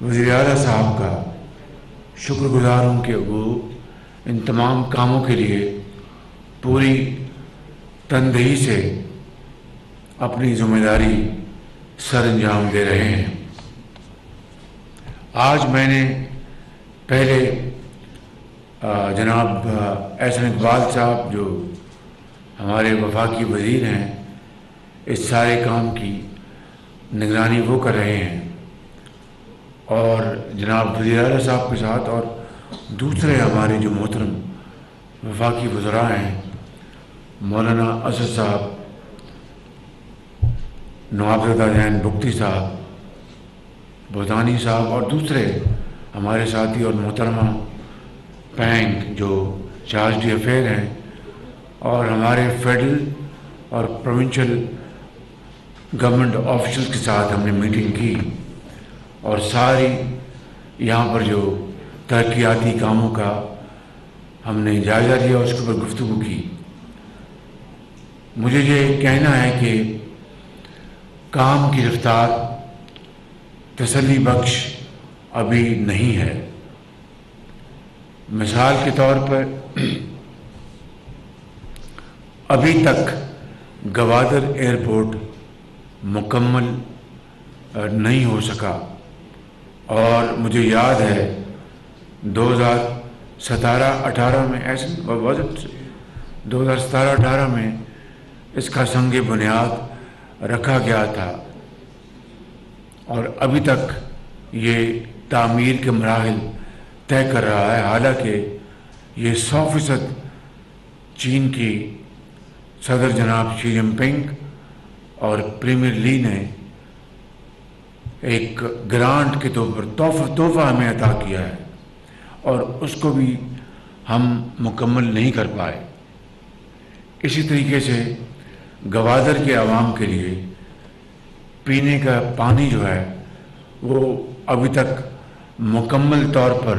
وزیر اعلیٰ صاحب کا شکر گزار ہوں کہ وہ ان تمام کاموں کے لیے پوری تندہی سے اپنی ذمہ داری سر انجام دے رہے ہیں۔ آج میں نے پہلے جناب احسن اقبال صاحب جو ہمارے وفاقی وزیر ہیں، اس سارے کام کی نگرانی وہ کر رہے ہیں، اور جناب وزیر اعلیٰ صاحب کے ساتھ اور دوسرے ہمارے جو محترم وفاقی وزراء ہیں، مولانا اسد صاحب، نوابزادہ زین بگٹی صاحب، بھوتانی صاحب اور دوسرے ہمارے ساتھی اور محترمہ پینگ جو چارج ڈی افیئر ہیں، اور ہمارے فیڈرل اور پروونشل گورنمنٹ آفیشل کے ساتھ ہم نے میٹنگ کی، اور ساری یہاں پر جو ترقیاتی کاموں کا ہم نے جائزہ لیا، اس کے اوپر گفتگو کی۔ مجھے یہ کہنا ہے کہ کام کی رفتار تسلی بخش ابھی نہیں ہے۔ مثال کے طور پر ابھی تک گوادر ایئرپورٹ مکمل نہیں ہو سکا، اور مجھے یاد ہے 2017-18 میں 2017-18 میں اس کا سنگ بنیاد رکھا گیا تھا، اور ابھی تک یہ تعمیر کے مراحل طے کر رہا ہے، حالانکہ یہ 100% چین کی صدر جناب شی جن پنگ اور پریمیئر لی نے ایک گرانٹ کے طور پر تحفہ ہمیں عطا کیا ہے، اور اس کو بھی ہم مکمل نہیں کر پائے۔ اسی طریقے سے گوادر کے عوام کے لیے پینے کا پانی جو ہے وہ ابھی تک مکمل طور پر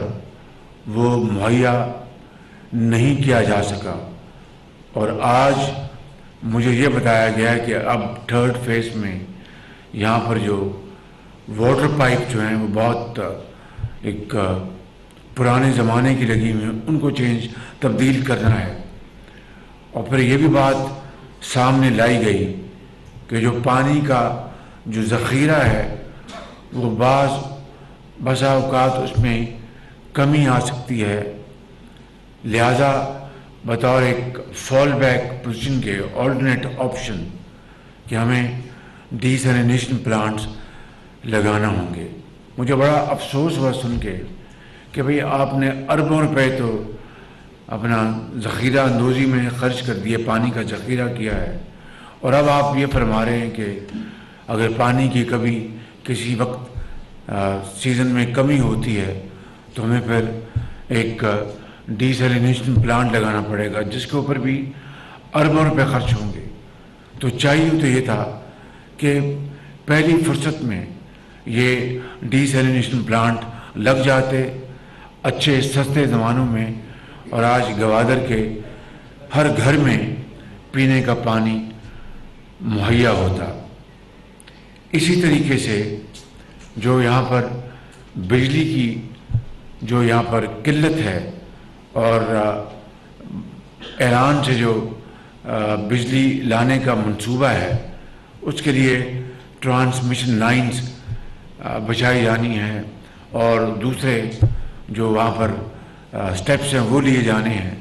وہ مہیا نہیں کیا جا سکا، اور آج مجھے یہ بتایا گیا ہے کہ اب 3rd فیز میں یہاں پر جو واٹر پائپ جو ہیں وہ بہت ایک پرانے زمانے کی لگی ہوئی ہیں، ان کو تبدیل کرنا ہے۔ اور پھر یہ بھی بات سامنے لائی گئی کہ جو پانی کا جو ذخیرہ ہے وہ بسا اوقات اس میں کمی آ سکتی ہے، لہذا بطور ایک فال بیک پوزیشن کے آلٹرنیٹ آپشن کہ ہمیں ڈی سیلینیشن پلانٹس لگانا ہوں گے۔ مجھے بڑا افسوس ہوا سن کے کہ بھئی آپ نے اربوں روپے تو اپنا ذخیرہ اندوزی میں خرچ کر دیے، پانی کا ذخیرہ کیا ہے، اور اب آپ یہ فرما رہے ہیں کہ اگر پانی کی کبھی کسی وقت سیزن میں کمی ہوتی ہے تو ہمیں پھر ایک ڈی سیلینیشن پلانٹ لگانا پڑے گا، جس کے اوپر بھی اربوں روپے خرچ ہوں گے۔ تو چاہیے تو یہ تھا کہ پہلی فرصت میں یہ ڈی سیلینیشن پلانٹ لگ جاتے اچھے سستے زمانوں میں، اور آج گوادر کے ہر گھر میں پینے کا پانی مہیا ہوتا۔ اسی طریقے سے جو یہاں پر بجلی کی جو یہاں پر قلت ہے، اور ایران سے جو بجلی لانے کا منصوبہ ہے، اس کے لیے ٹرانسمیشن لائنز بچائی جانی ہیں، اور دوسرے جو وہاں پر سٹیپس ہیں وہ لیے جانے ہیں،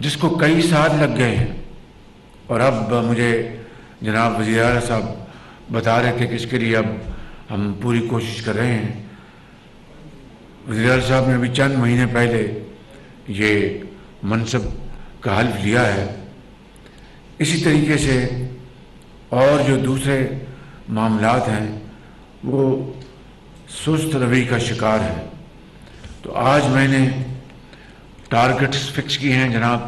جس کو کئی سال لگ گئے ہیں۔ اور اب مجھے جناب وزیر اعلیٰ صاحب بتا رہے تھے کہ اس کے لیے اب ہم پوری کوشش کر رہے ہیں۔ وزیر اعلیٰ صاحب نے ابھی چند مہینے پہلے یہ منصب کا حلف لیا ہے۔ اسی طریقے سے اور جو دوسرے معاملات ہیں وہ سست روی کا شکار ہیں۔ تو آج میں نے ٹارگٹس فکس کیے ہیں۔ جناب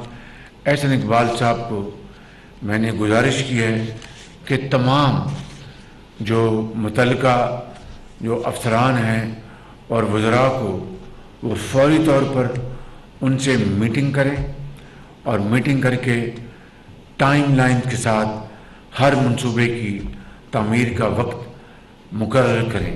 احسن اقبال صاحب کو میں نے گزارش کی ہے کہ تمام جو متعلقہ جو افسران ہیں اور وزراء کو وہ فوری طور پر ان سے میٹنگ کریں، اور میٹنگ کر کے ٹائم لائن کے ساتھ ہر منصوبے کی تعمیر کا وقت مقرر کریں۔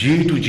G2G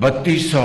3200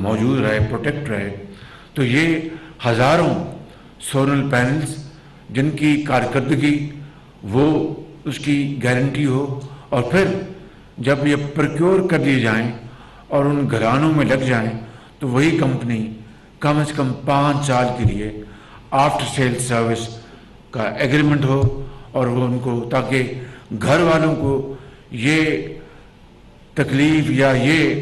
موجود رہے، پروٹیکٹ رہے. تو یہ ہزاروں سولر پینلز جن کی کارکردگی وہ اس کی گارنٹی ہو، اور پھر جب یہ پروکیور کر لیے جائیں اور ان گھرانوں میں لگ جائیں تو وہی کمپنی کم از کم 5 سال کے لیے آفٹر سیل سروس کا ایگریمنٹ ہو، اور وہ ان کو، تاکہ گھر والوں کو یہ تکلیف یا یہ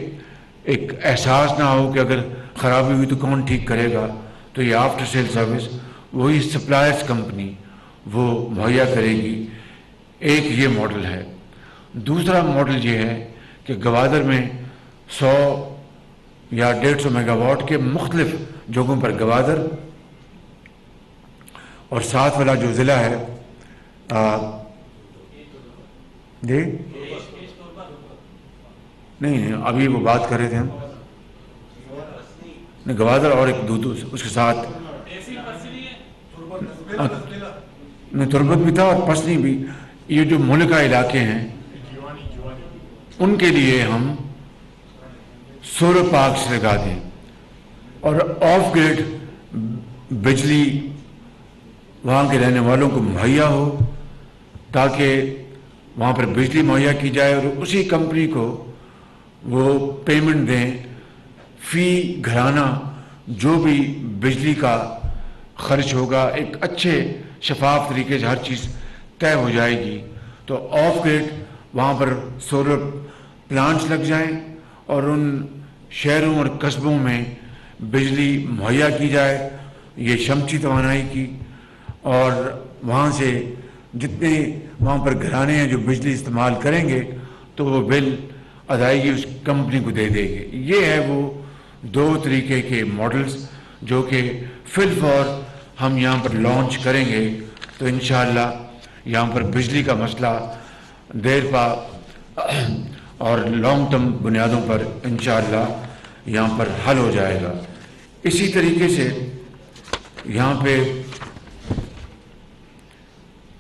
ایک احساس نہ ہو کہ اگر خرابی ہوئی تو کون ٹھیک کرے گا. تو یہ آفٹر سیل سروس وہی سپلائرز کمپنی وہ مہیا کرے گی. ایک یہ ماڈل ہے. دوسرا ماڈل یہ ہے کہ گوادر میں 100 یا 150 میگا واٹ کے مختلف جگہوں پر گوادر اور ساتھ والا جو ضلع ہے جی نہیں ابھی وہ بات کر رہے تھے ہم نہیں، گوادر اور ایک اس کے ساتھ نہیں، تربت بھی تھا اور پسنی بھی. یہ جو ملکہ علاقے ہیں ان کے لیے ہم سولر پارکس لگا دیں اور آف گریڈ بجلی وہاں کے رہنے والوں کو مہیا ہو، تاکہ وہاں پر بجلی مہیا کی جائے اور اسی کمپنی کو وہ پیمنٹ دیں فی گھرانہ جو بھی بجلی کا خرچ ہوگا. ایک اچھے شفاف طریقے سے ہر چیز طے ہو جائے گی. تو آف گریڈ وہاں پر سولر پلانٹس لگ جائیں اور ان شہروں اور قصبوں میں بجلی مہیا کی جائے، یہ شمسی توانائی کی، اور وہاں سے جتنے وہاں پر گھرانے ہیں جو بجلی استعمال کریں گے تو وہ بل ادائیگی اس کمپنی کو دے دے گی. یہ ہے وہ 2 طریقے کے ماڈلز جو کہ فی الفور ہم یہاں پر لانچ کریں گے. تو انشاءاللہ یہاں پر بجلی کا مسئلہ دیر پا اور لانگ ٹرم بنیادوں پر انشاءاللہ یہاں پر حل ہو جائے گا. اسی طریقے سے یہاں پہ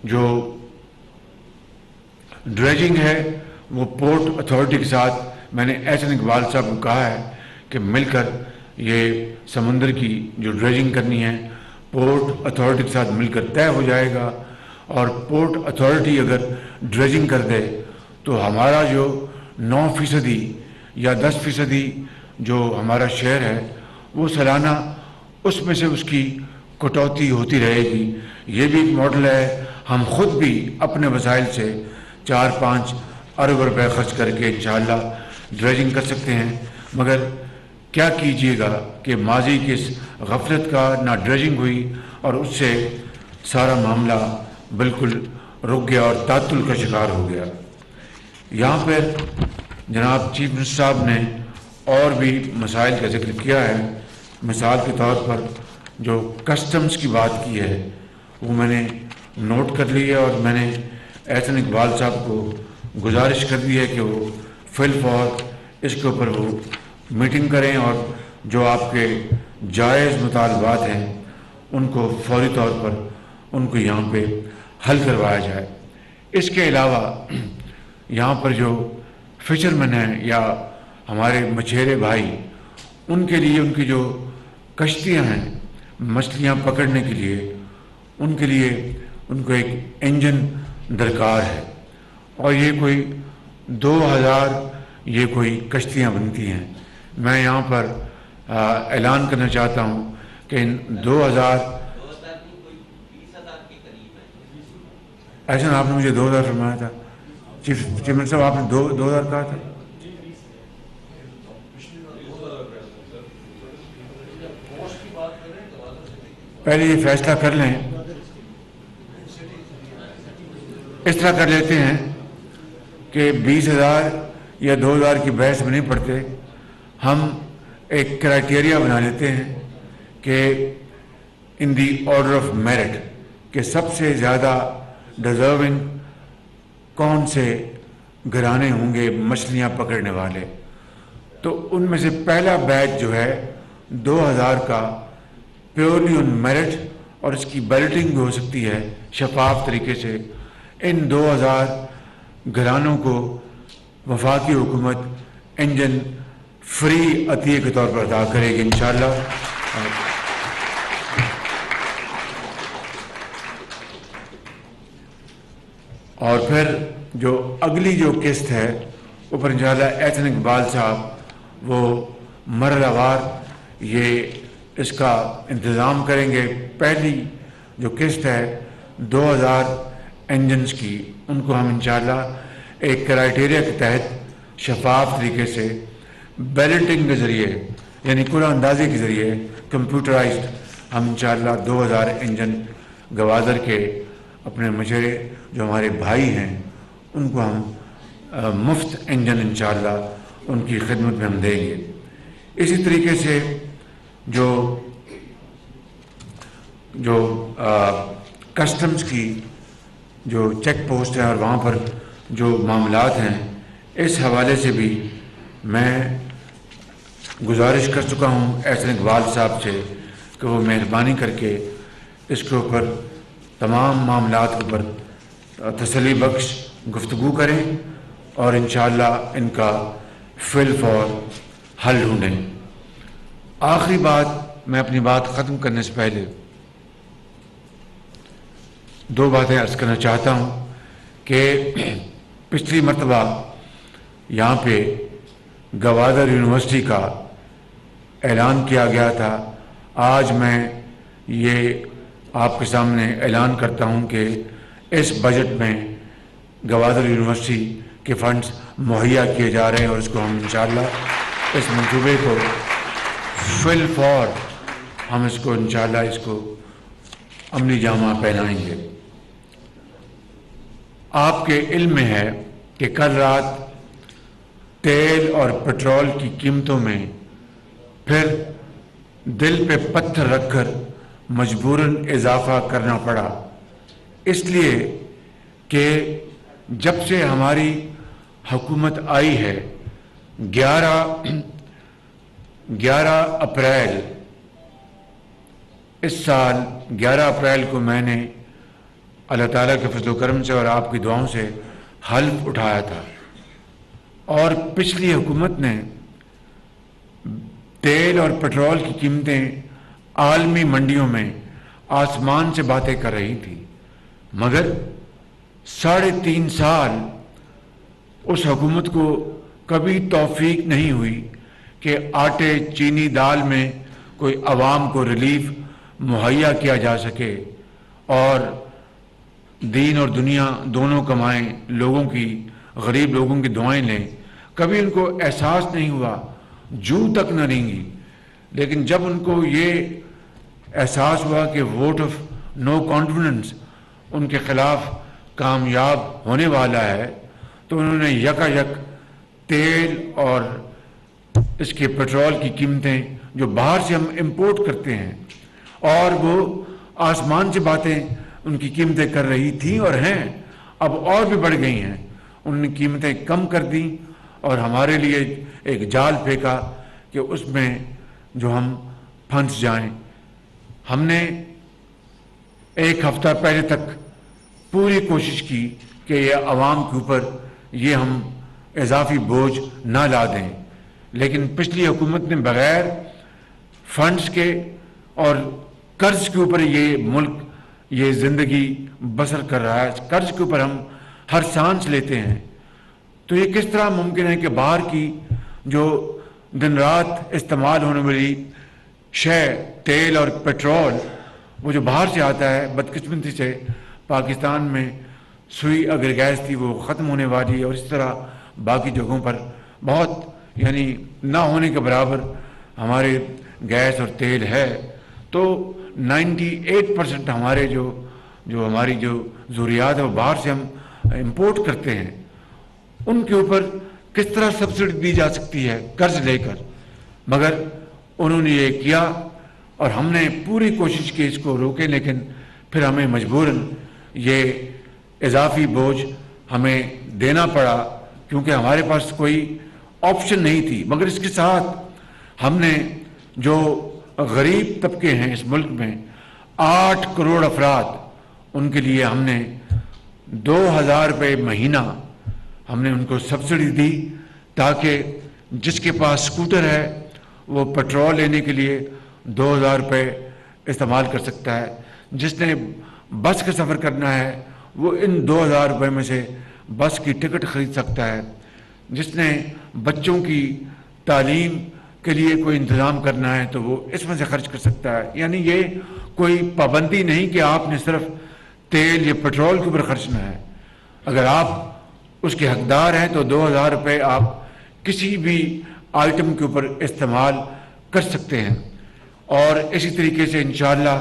جو ڈریجنگ ہے وہ پورٹ اتھارٹی کے ساتھ میں نے احسن اقبال صاحب کو کہا ہے کہ مل کر یہ سمندر کی جو ڈریجنگ کرنی ہے پورٹ اتھارٹی کے ساتھ مل کر طے ہو جائے گا. اور پورٹ اتھارٹی اگر ڈریجنگ کر دے تو ہمارا جو 9% یا 10% جو ہمارا شیئر ہے وہ سالانہ اس میں سے اس کی کٹوتی ہوتی رہے گی. یہ بھی ایک ماڈل ہے. ہم خود بھی اپنے وسائل سے 4-5 ارب روپے خرچ کر کے انشاءاللہ ڈریجنگ کر سکتے ہیں. مگر کیا کیجئے گا کہ ماضی کی اس غفلت کا نہ ڈریجنگ ہوئی اور اس سے سارا معاملہ بالکل رک گیا اور تعطل کا شکار ہو گیا. یہاں پر جناب چیف منسٹر صاحب نے اور بھی مسائل کا ذکر کیا ہے. مثال کے طور پر جو کسٹمز کی بات کی ہے وہ میں نے نوٹ کر لی ہے اور میں نے احسن اقبال صاحب کو گزارش کر دی ہے کہ وہ فی الفور اس کے اوپر وہ میٹنگ کریں اور جو آپ کے جائز مطالبات ہیں ان کو فوری طور پر ان کو یہاں پہ حل کروایا جائے. اس کے علاوہ یہاں پر جو فشرمین ہیں یا ہمارے مچھیرے بھائی ان کے لیے ان کی جو کشتیاں ہیں مچھلیاں پکڑنے کے لیے ان کو ایک انجن درکار ہے اور یہ کوئی 2000 یہ کوئی کشتیاں بنتی ہیں. میں یہاں پر اعلان کرنا چاہتا ہوں کہ ان 2000 ایسا آپ نے مجھے 2000 فرمایا تھا چیف منسٹر صاحب، آپ نے 2000 کہا تھا. پہلے یہ فیصلہ کر لیں، اس طرح کر لیتے ہیں کہ 20,000 یا 2,000 کی بحث میں نہیں پڑتے. ہم ایک کرائٹیریا بنا لیتے ہیں کہ ان دی آرڈر آف میرٹ کہ سب سے زیادہ ڈیزرونگ کون سے گھرانے ہوں گے مچھلیاں پکڑنے والے. تو ان میں سے پہلا بیچ جو ہے 2000 کا پیورلی آن میرٹ، اور اس کی بیلٹنگ بھی ہو سکتی ہے شفاف طریقے سے. ان 2000 گھرانوں کو وفاقی حکومت انجن فری عطیے کے طور پر ادا کرے گی انشاءاللہ. اور پھر جو اگلی جو قسط ہے وہ پر انشاءاللہ احسن اقبال صاحب وہ مرحلہ وار یہ اس کا انتظام کریں گے. پہلی جو قسط ہے 2000 انجنز کی، ان کو ہم انشاءاللہ ایک کرائیٹیریا کے تحت شفاف طریقے سے بیلٹنگ کے ذریعے یعنی کل اندازی کے ذریعے کمپیوٹرائزڈ ہم انشاءاللہ 2000 انجن گوادر کے اپنے مشرے جو ہمارے بھائی ہیں ان کو ہم مفت انجن انشاءاللہ ان کی خدمت میں ہم دیں گے. اسی طریقے سے جو کسٹمز کی جو چیک پوسٹ ہے اور وہاں پر جو معاملات ہیں، اس حوالے سے بھی میں گزارش کر چکا ہوں احسن اقبال صاحب سے کہ وہ مہربانی کر کے اس کے اوپر تمام معاملات کے اوپر تسلی بخش گفتگو کریں اور انشاءاللہ ان کا فی الفور حل ڈھونڈیں. آخری بات، میں اپنی بات ختم کرنے سے پہلے دو باتیں عرض کرنا چاہتا ہوں کہ پچھلی مرتبہ یہاں پہ گوادر یونیورسٹی کا اعلان کیا گیا تھا. آج میں یہ آپ کے سامنے اعلان کرتا ہوں کہ اس بجٹ میں گوادر یونیورسٹی کے فنڈز مہیا کیے جا رہے ہیں اور اس کو ہم انشاءاللہ اس منصوبے کو فی الفور ہم اس کو انشاءاللہ اس کو عملی جامہ پہنائیں گے. آپ کے علم میں ہے کہ کل رات تیل اور پٹرول کی قیمتوں میں پھر دل پہ پتھر رکھ کر مجبوراً اضافہ کرنا پڑا، اس لیے کہ جب سے ہماری حکومت آئی ہے 11 اپریل اس سال 11 اپریل کو میں نے اللہ تعالیٰ کے فضل و کرم سے اور آپ کی دعاؤں سے حلف اٹھایا تھا، اور پچھلی حکومت نے تیل اور پٹرول کی قیمتیں عالمی منڈیوں میں آسمان سے باتیں کر رہی تھی، مگر 3.5 سال اس حکومت کو کبھی توفیق نہیں ہوئی کہ آٹے چینی دال میں کوئی عوام کو ریلیف مہیا کیا جا سکے اور دین اور دنیا دونوں کمائیں، لوگوں کی غریب لوگوں کی دعائیں لیں. کبھی ان کو احساس نہیں ہوا، جو تک نہ رینگی. لیکن جب ان کو یہ احساس ہوا کہ ووٹ آف نو کانفیڈنس ان کے خلاف کامیاب ہونے والا ہے تو انہوں نے یکا یک تیل اور اس کے پٹرول کی قیمتیں جو باہر سے ہم امپورٹ کرتے ہیں اور وہ آسمان سے باتیں ان کی قیمتیں کر رہی تھیں اور ہیں، اب اور بھی بڑھ گئی ہیں. انہوں نے قیمتیں کم کر دیں اور ہمارے لیے ایک جال پھینکا کہ اس میں جو ہم پھنس جائیں. ہم نے ایک ہفتہ پہلے تک پوری کوشش کی کہ یہ عوام کے اوپر یہ ہم اضافی بوجھ نہ لا دیں، لیکن پچھلی حکومت نے بغیر فنڈز کے اور قرض کے اوپر یہ ملک یہ زندگی بسر کر رہا ہے. قرض کے اوپر ہم ہر سانس لیتے ہیں، تو یہ کس طرح ممکن ہے کہ باہر کی جو دن رات استعمال ہونے والی شے تیل اور پیٹرول وہ جو باہر سے آتا ہے، بدقسمتی سے پاکستان میں سوئی اگر گیس تھی وہ ختم ہونے والی ہے، اور اس طرح باقی جگہوں پر بہت یعنی نہ ہونے کے برابر ہمارے گیس اور تیل ہے. تو 98% ہمارے جو ہماری جو ضروریات ہے وہ باہر سے ہم امپورٹ کرتے ہیں. ان کے اوپر کس طرح سبسڈی دی جا سکتی ہے قرض لے کر؟ مگر انہوں نے یہ کیا اور ہم نے پوری کوشش کی اس کو روکیں، لیکن پھر ہمیں مجبوراً یہ اضافی بوجھ ہمیں دینا پڑا کیونکہ ہمارے پاس کوئی آپشن نہیں تھی. مگر اس کے ساتھ ہم نے جو غریب طبقے ہیں اس ملک میں 8 کروڑ افراد، ان کے لیے ہم نے 2000 روپے مہینہ ہم نے ان کو سبسڈی دی تاکہ جس کے پاس اسکوٹر ہے وہ پیٹرول لینے کے لیے 2000 روپے استعمال کر سکتا ہے، جس نے بس کا سفر کرنا ہے وہ ان 2000 روپے میں سے بس کی ٹکٹ خرید سکتا ہے، جس نے بچوں کی تعلیم کے لیے کوئی انتظام کرنا ہے تو وہ اس میں سے خرچ کر سکتا ہے۔ یعنی یہ کوئی پابندی نہیں کہ آپ نے صرف تیل یا پیٹرول کے اوپر خرچنا ہے، اگر آپ اس کے حقدار ہیں تو 2000 روپے آپ کسی بھی آئٹم کے اوپر استعمال کر سکتے ہیں۔ اور اسی طریقے سے انشاءاللہ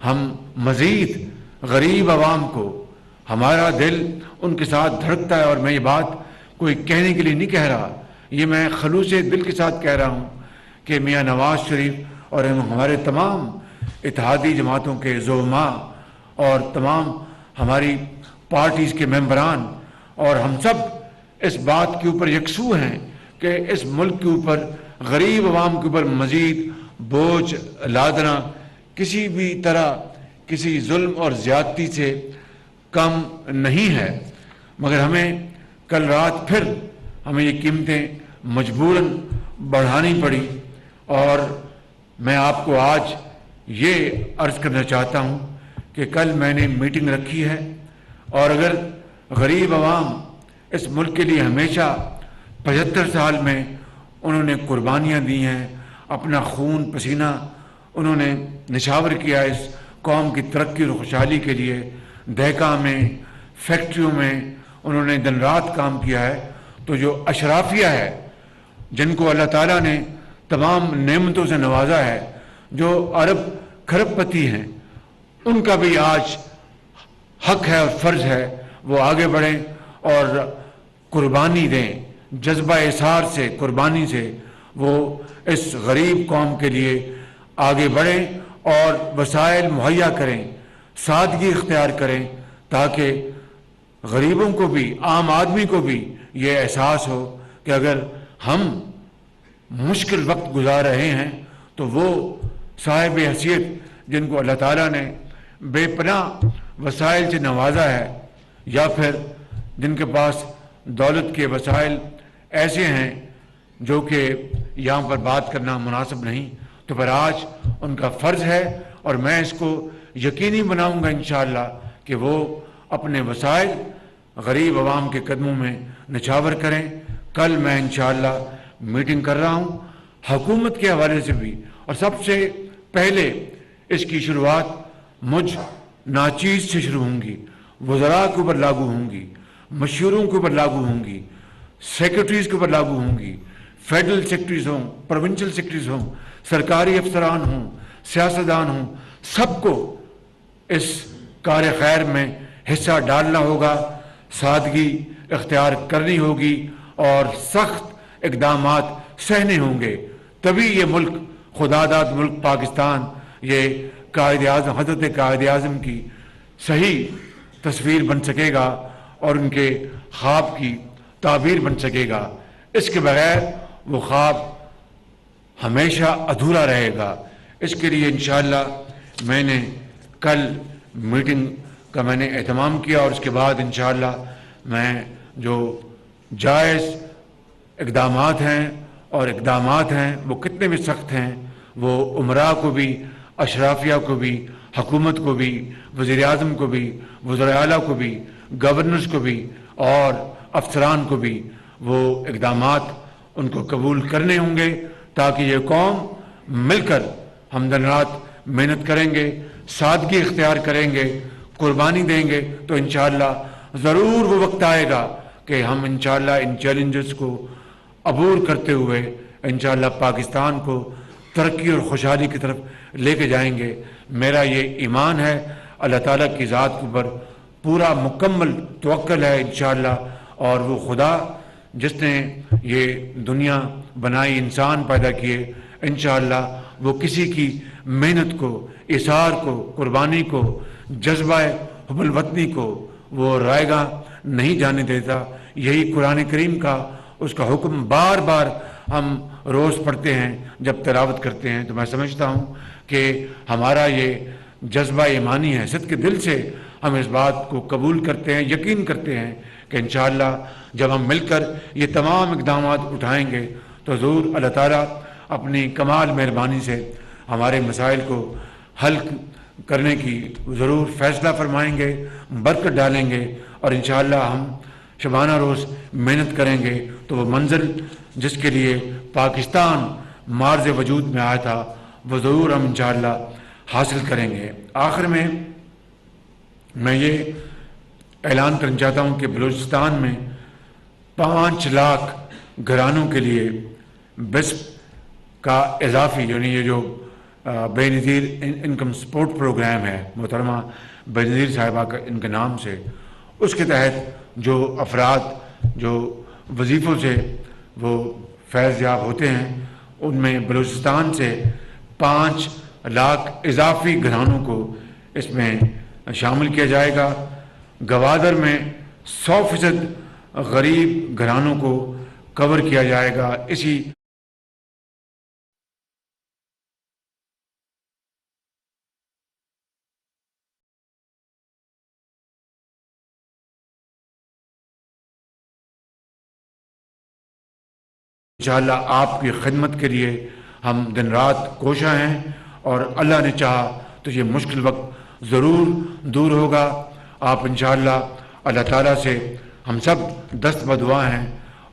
ہم مزید غریب عوام کو، ہمارا دل ان کے ساتھ دھڑکتا ہے، اور میں یہ بات کوئی کہنے کے لیے نہیں کہہ رہا، یہ میں خلوص دل کے ساتھ کہہ رہا ہوں کہ میاں نواز شریف اور ہمارے تمام اتحادی جماعتوں کے زعماء اور تمام ہماری پارٹیز کے ممبران اور ہم سب اس بات کے اوپر یکسو ہیں کہ اس ملک کے اوپر غریب عوام کے اوپر مزید بوجھ لادنا کسی بھی طرح کسی ظلم اور زیادتی سے کم نہیں ہے، مگر ہمیں کل رات پھر ہمیں یہ قیمتیں مجبوراً بڑھانی پڑی۔ اور میں آپ کو آج یہ عرض کرنا چاہتا ہوں کہ کل میں نے میٹنگ رکھی ہے، اور اگر غریب عوام اس ملک کے لیے ہمیشہ 75 سال میں انہوں نے قربانیاں دی ہیں، اپنا خون پسینہ انہوں نے نچھاور کیا اس قوم کی ترقی اور خوشحالی کے لیے، دہکا میں، فیکٹریوں میں انہوں نے دن رات کام کیا ہے، تو جو اشرافیہ ہے جن کو اللہ تعالیٰ نے تمام نعمتوں سے نوازا ہے، جو ارب کھرب پتی ہیں، ان کا بھی آج حق ہے اور فرض ہے وہ آگے بڑھیں اور قربانی دیں، جذبہ اثار سے، قربانی سے وہ اس غریب قوم کے لیے آگے بڑھیں اور وسائل مہیا کریں، سادگی اختیار کریں، تاکہ غریبوں کو بھی، عام آدمی کو بھی یہ احساس ہو کہ اگر ہم مشکل وقت گزار رہے ہیں تو وہ صاحب حیثیت جن کو اللہ تعالیٰ نے بے پناہ وسائل سے نوازا ہے، یا پھر جن کے پاس دولت کے وسائل ایسے ہیں جو کہ یہاں پر بات کرنا مناسب نہیں، تو پھر آج ان کا فرض ہے، اور میں اس کو یقینی بناؤں گا انشاءاللہ کہ وہ اپنے وسائل غریب عوام کے قدموں میں نچھاور کریں۔ کل میں انشاءاللہ میٹنگ کر رہا ہوں حکومت کے حوالے سے بھی، اور سب سے پہلے اس کی شروعات مجھ ناچیز سے شروع ہوں گی، وزراء کے اوپر لاگو ہوں گی، مشوروں کے اوپر لاگو ہوں گی، سیکرٹریز کے اوپر لاگو ہوں گی، فیڈرل سیکرٹریز ہوں، پروونشل سیکرٹریز ہوں، سرکاری افسران ہوں، سیاستدان ہوں، سب کو اس کار خیر میں حصہ ڈالنا ہوگا، سادگی اختیار کرنی ہوگی اور سخت اقدامات سہنے ہوں گے، تبھی یہ ملک خدا داد ملک پاکستان، یہ قائد اعظم، حضرت قائد اعظم کی صحیح تصویر بن سکے گا اور ان کے خواب کی تعبیر بن سکے گا۔ اس کے بغیر وہ خواب ہمیشہ ادھورا رہے گا۔ اس کے لیے انشاءاللہ میں نے کل میٹنگ کا میں نے اہتمام کیا، اور اس کے بعد انشاءاللہ میں جو جائز اقدامات ہیں اور اقدامات ہیں وہ کتنے بھی سخت ہیں، وہ امراء کو بھی، اشرافیہ کو بھی، حکومت کو بھی، وزیر اعظم کو بھی، وزراء اعلیٰ کو بھی، گورنرز کو بھی اور افسران کو بھی وہ اقدامات ان کو قبول کرنے ہوں گے، تاکہ یہ قوم مل کر ہم دن رات محنت کریں گے، سادگی اختیار کریں گے، قربانی دیں گے، تو انشاءاللہ ضرور وہ وقت آئے گا کہ ہم انشاءاللہ ان چیلنجز کو عبور کرتے ہوئے انشاءاللہ پاکستان کو ترقی اور خوشحالی کی طرف لے کے جائیں گے۔ میرا یہ ایمان ہے، اللہ تعالیٰ کی ذات کے اوپر پورا مکمل توکل ہے انشاءاللہ، اور وہ خدا جس نے یہ دنیا بنائی، انسان پیدا کیے، انشاءاللہ وہ کسی کی محنت کو، اثار کو، قربانی کو، جذبہ حب الوطنی کو وہ رائیگاں نہیں جانے دیتا۔ یہی قرآن کریم کا اس کا حکم بار بار ہم روز پڑھتے ہیں، جب تلاوت کرتے ہیں، تو میں سمجھتا ہوں کہ ہمارا یہ جذبہ ایمانی ہے، صدق دل سے ہم اس بات کو قبول کرتے ہیں، یقین کرتے ہیں کہ انشاءاللہ جب ہم مل کر یہ تمام اقدامات اٹھائیں گے تو ضرور اللہ تعالیٰ اپنی کمال مہربانی سے ہمارے مسائل کو حل کرنے کی ضرور فیصلہ فرمائیں گے، برکت ڈالیں گے، اور انشاءاللہ ہم شبانہ روز محنت کریں گے تو وہ منزل جس کے لیے پاکستان مارز وجود میں آیا تھا وہ ضرور ہم انشاءاللہ حاصل کریں گے۔ آخر میں یہ اعلان کرنا چاہتا ہوں کہ بلوچستان میں 5 لاکھ گھرانوں کے لیے بسپ کا اضافی یعنی یہ جو بے نظیر انکم سپورٹ پروگرام ہے، محترمہ بے نظیر صاحبہ کا ان کے نام سے، اس کے تحت جو افراد جو وظیفوں سے وہ فیض یاب ہوتے ہیں ان میں بلوچستان سے 5 لاکھ اضافی گھرانوں کو اس میں شامل کیا جائے گا۔ گوادر میں 100% غریب گھرانوں کو کور کیا جائے گا۔ اسی انشاءاللہ آپ کی خدمت کے لیے ہم دن رات کوشاں ہیں، اور اللہ نے چاہا تو یہ مشکل وقت ضرور دور ہوگا۔ آپ انشاءاللہ اللہ تعالیٰ سے ہم سب دست بدعا ہیں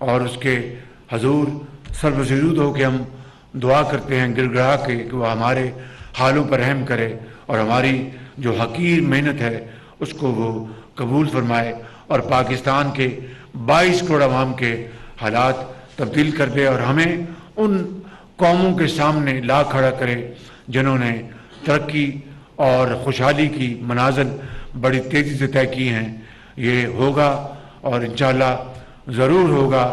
اور اس کے حضور سربسجود ہو کے ہم دعا کرتے ہیں گر گڑا کے کہ وہ ہمارے حالوں پر رحم کرے اور ہماری جو حقیر محنت ہے اس کو وہ قبول فرمائے، اور پاکستان کے 22 کروڑ عوام کے حالات تبدیل کر دے، اور ہمیں ان قوموں کے سامنے لا کھڑا کرے جنہوں نے ترقی اور خوشحالی کی منازل بڑی تیزی سے طے کی ہیں۔ یہ ہوگا اور انشاءاللہ ضرور ہوگا،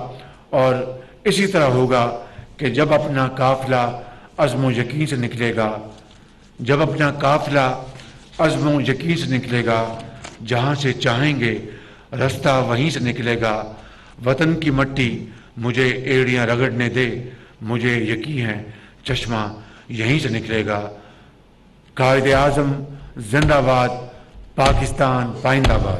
اور اسی طرح ہوگا کہ جب اپنا قافلہ عزم و یقین سے نکلے گا، جب اپنا قافلہ عزم و یقین سے نکلے گا، جہاں سے چاہیں گے رستہ وہیں سے نکلے گا۔ وطن کی مٹی مجھے ایڑیاں رگڑنے دے، مجھے یقین ہے چشمہ یہیں سے نکلے گا۔ قائد اعظم زندہ باد، پاکستان پائندہ باد۔